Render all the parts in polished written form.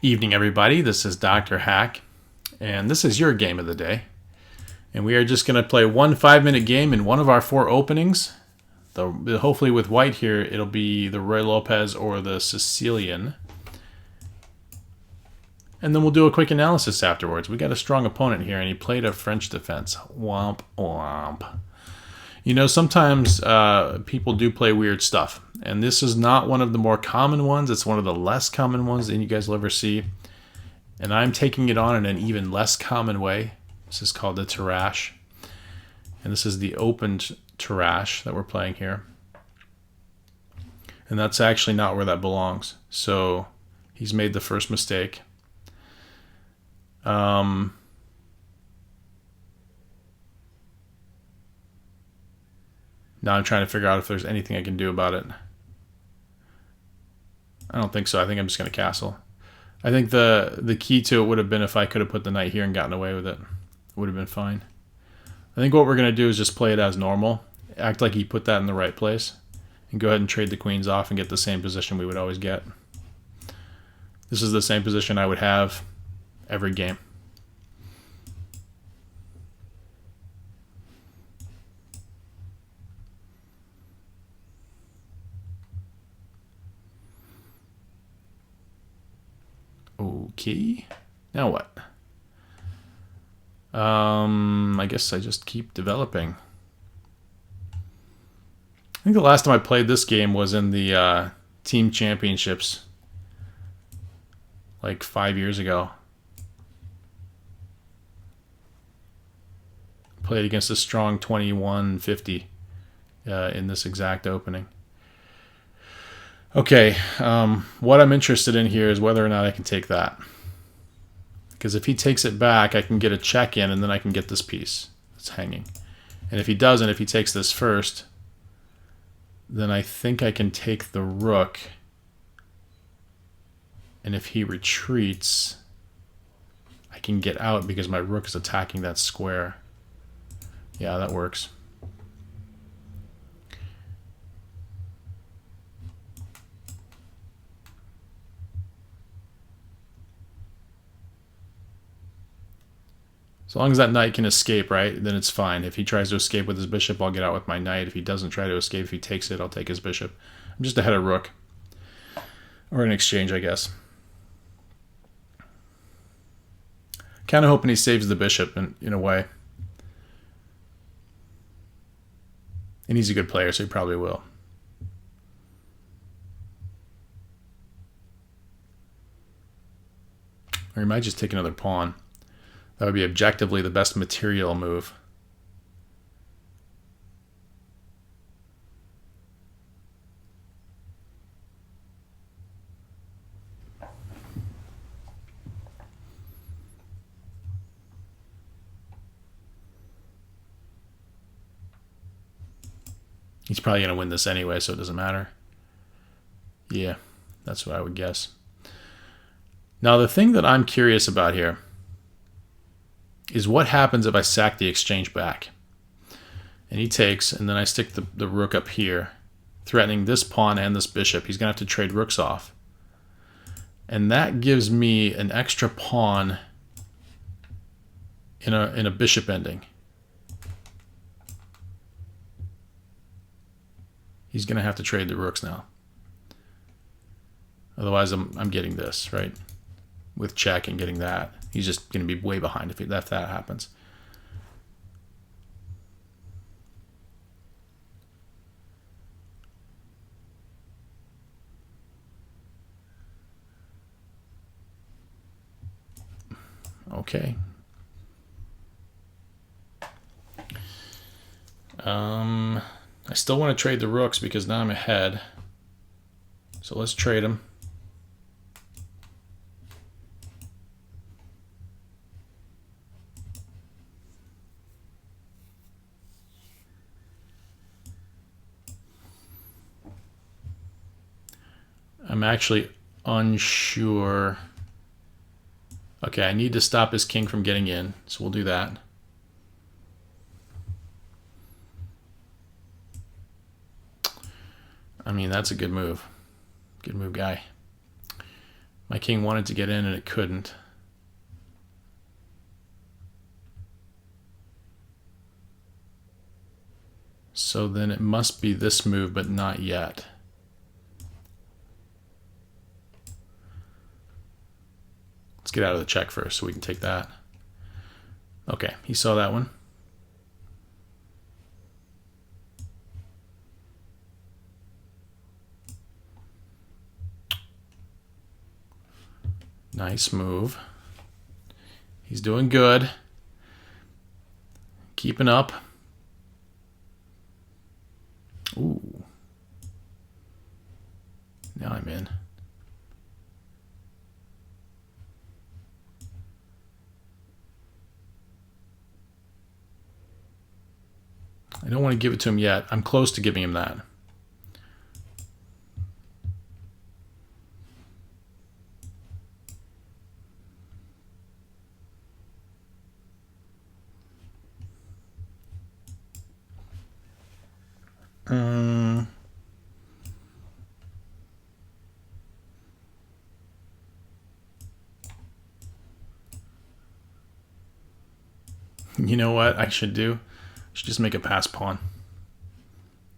Evening, everybody. This is Dr. Hack, and this is your game of the day. And we are just going to play one 5-minute game in one of our 4 openings. Hopefully with white here, it'll be the Roy Lopez or the Sicilian. And then we'll do a quick analysis afterwards. We got a strong opponent here, and he played a French defense. Womp, womp. You know, sometimes people do play weird stuff. And this is not one of the more common ones. It's one of the less common ones that you guys will ever see. And I'm taking it on in an even less common way. This is called the Tarrasch. And this is the opened Tarrasch that we're playing here. And that's actually not where that belongs. So he's made the first mistake. Now I'm trying to figure out if there's anything I can do about it. I don't think so. I think I'm just going to castle. I think the key to it would have been if I could have put the knight here and gotten away with it. It would have been fine. I think what we're going to do is just play it as normal. Act like he put that in the right place. And go ahead and trade the queens off and get the same position we would always get. This is the same position I would have every game. Okay, now what? I guess I just keep developing. I think the last time I played this game was in the team championships, like 5 years ago. Played against a strong 2150 in this exact opening. Okay, what I'm interested in here is whether or not I can take that. Because if he takes it back, I can get a check in, and then I can get this piece that's hanging. And if he doesn't, if he takes this first, then I think I can take the rook. And if he retreats, I can get out because my rook is attacking that square. Yeah, that works. As long as that knight can escape, right, then it's fine. If he tries to escape with his bishop, I'll get out with my knight. If he doesn't try to escape, if he takes it, I'll take his bishop. I'm just ahead of rook. Or an exchange, I guess. Kind of hoping he saves the bishop in a way. And he's a good player, so he probably will. Or he might just take another pawn. That would be objectively the best material move. He's probably going to win this anyway, so it doesn't matter. Yeah, that's what I would guess. Now, the thing that I'm curious about here is what happens if I sack the exchange back. And he takes, and then I stick the rook up here, threatening this pawn and this bishop. He's going to have to trade rooks off. And that gives me an extra pawn in a bishop ending. He's going to have to trade the rooks now. Otherwise, I'm getting this, right? With check and getting that. He's just going to be way behind if that happens. Okay. I still want to trade the rooks because now I'm ahead. So let's trade them. I'm actually unsure. Okay, I need to stop his king from getting in, so we'll do that. I mean, that's a good move. Good move, guy. My king wanted to get in and it couldn't. So then it must be this move, but not yet. Let's get out of the check first so we can take that. Okay, he saw that one. Nice move. He's doing good. Keeping up. Ooh. Now I'm in. I don't want to give it to him yet. I'm close to giving him that. You know what I should do? I should just make a pass pawn.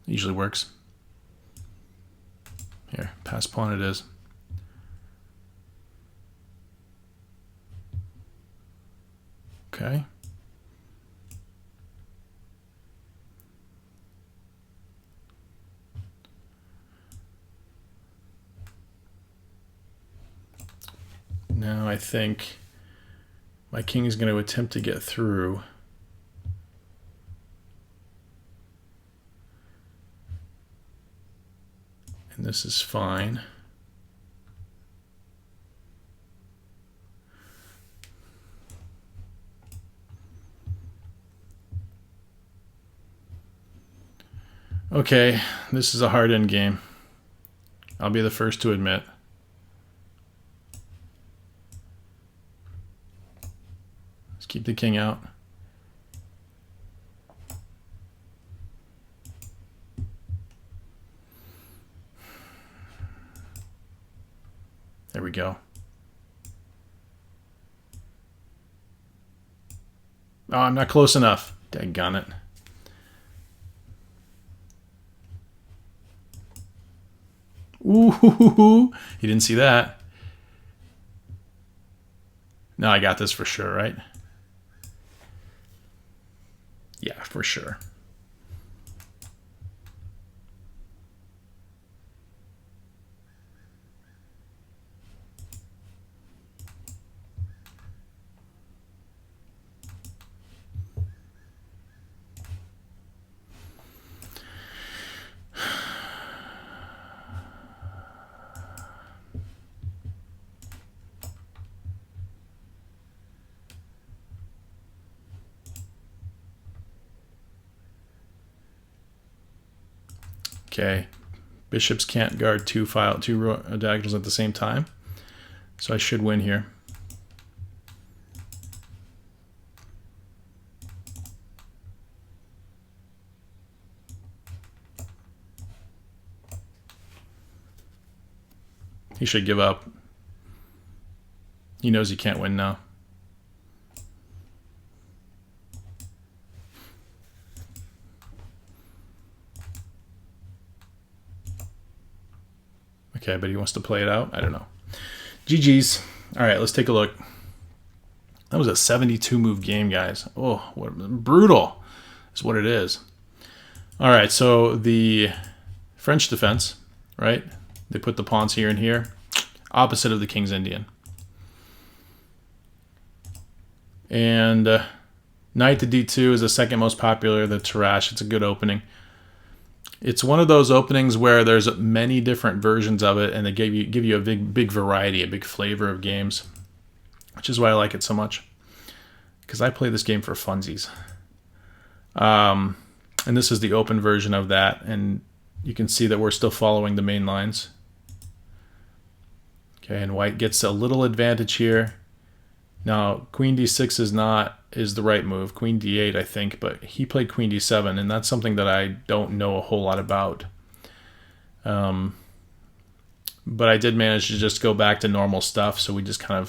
It usually works. Here, pass pawn it is. Okay. Now I think my king is going to attempt to get through. And this is fine. Okay, this is a hard end game. I'll be the first to admit. Let's keep the king out. There we go. Oh, I'm not close enough. Daggone it. Ooh, you didn't see that. No, I got this for sure, right? Yeah, for sure. Okay, bishops can't guard two diagonals at the same time, so I should win here. He should give up. He knows he can't win now. Okay, but he wants to play it out. I don't know. GG's. All right, let's take a look. That was a 72 move game, guys. Oh, what brutal is what it is. All right, so the French defense, right? They put the pawns here and here, opposite of the King's Indian. And knight to d2 is the second most popular, the Tarrasch. It's a good opening. It's one of those openings where there's many different versions of it, and they give you a big variety, a big flavor of games, which is why I like it so much. Because I play this game for funsies. And this is the open version of that, and you can see that we're still following the main lines. Okay, and white gets a little advantage here. Now, queen d6 is the right move. Queen d8, I think, but he played queen d7, and that's something that I don't know a whole lot about. But I did manage to just go back to normal stuff, so we just kind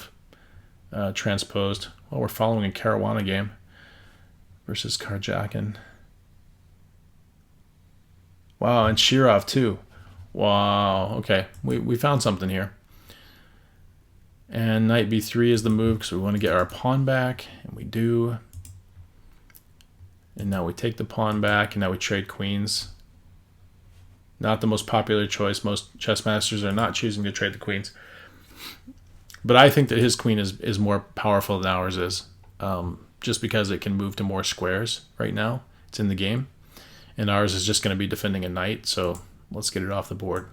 of transposed. Well, we're following a Caruana game versus Karjakin. Wow, and Shirov too. Wow, okay. We found something here. And knight b3 is the move because we want to get our pawn back, and we do. And now we take the pawn back, and now we trade queens. Not the most popular choice. Most chess masters are not choosing to trade the queens. But I think that his queen is more powerful than ours is, just because it can move to more squares right now. It's in the game. And ours is just going to be defending a knight, so let's get it off the board.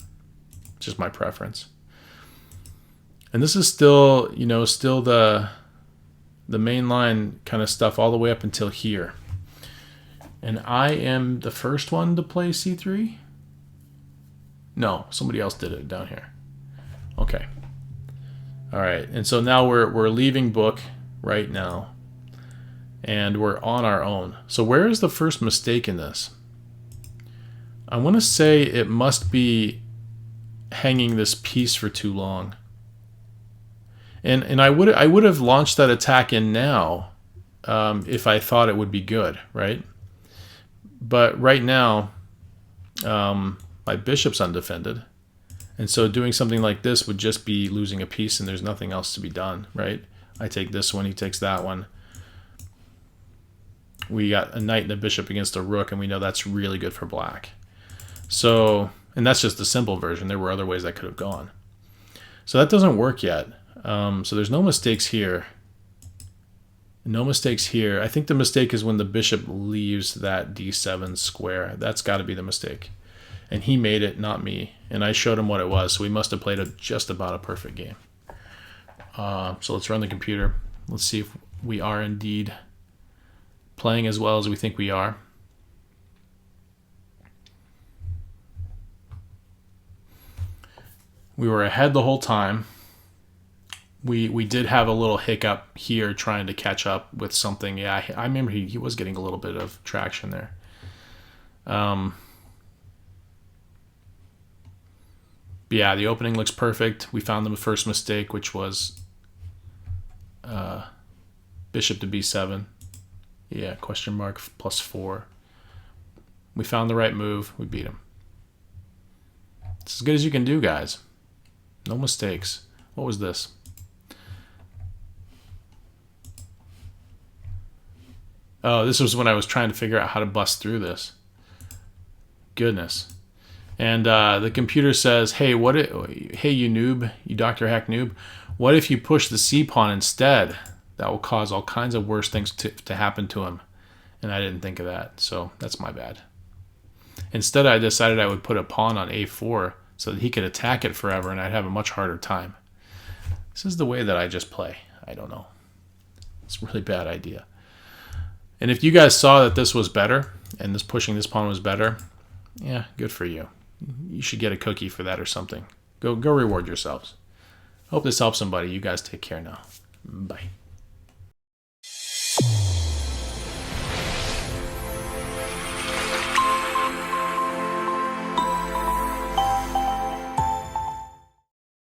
It's just my preference. And this is still, still the main line kind of stuff all the way up until here. And I am the first one to play c3? No, somebody else did it down here. Okay. All right, and so now we're leaving book right now. And we're on our own. So where is the first mistake in this? I want to say it must be hanging this piece for too long. And I would have launched that attack in now if I thought it would be good, right? But right now, my bishop's undefended. And so doing something like this would just be losing a piece and there's nothing else to be done, right? I take this one, he takes that one. We got a knight and a bishop against a rook, and we know that's really good for black. So, and that's just the simple version. There were other ways that could have gone. So that doesn't work yet. So there's no mistakes here. No mistakes here. I think the mistake is when the bishop leaves that d7 square. That's got to be the mistake. And he made it, not me. And I showed him what it was, so we must have played just about a perfect game. So let's run the computer. Let's see if we are indeed playing as well as we think we are. We were ahead the whole time. We did have a little hiccup here trying to catch up with something. Yeah, I remember he was getting a little bit of traction there. But yeah, the opening looks perfect. We found the first mistake, which was bishop to b7. Yeah, question mark +4. We found the right move. We beat him. It's as good as you can do, guys. No mistakes. What was this? Oh, this was when I was trying to figure out how to bust through this. Goodness. And the computer says, hey, hey, you noob, you Dr. Hack noob, what if you push the c-pawn instead? That will cause all kinds of worse things to happen to him. And I didn't think of that, so that's my bad. Instead, I decided I would put a pawn on a4 so that he could attack it forever and I'd have a much harder time. This is the way that I just play. I don't know. It's a really bad idea. And if you guys saw that this was better and this pushing this pawn was better, yeah, good for you. You should get a cookie for that or something. Go reward yourselves. Hope this helps somebody. You guys take care now. Bye.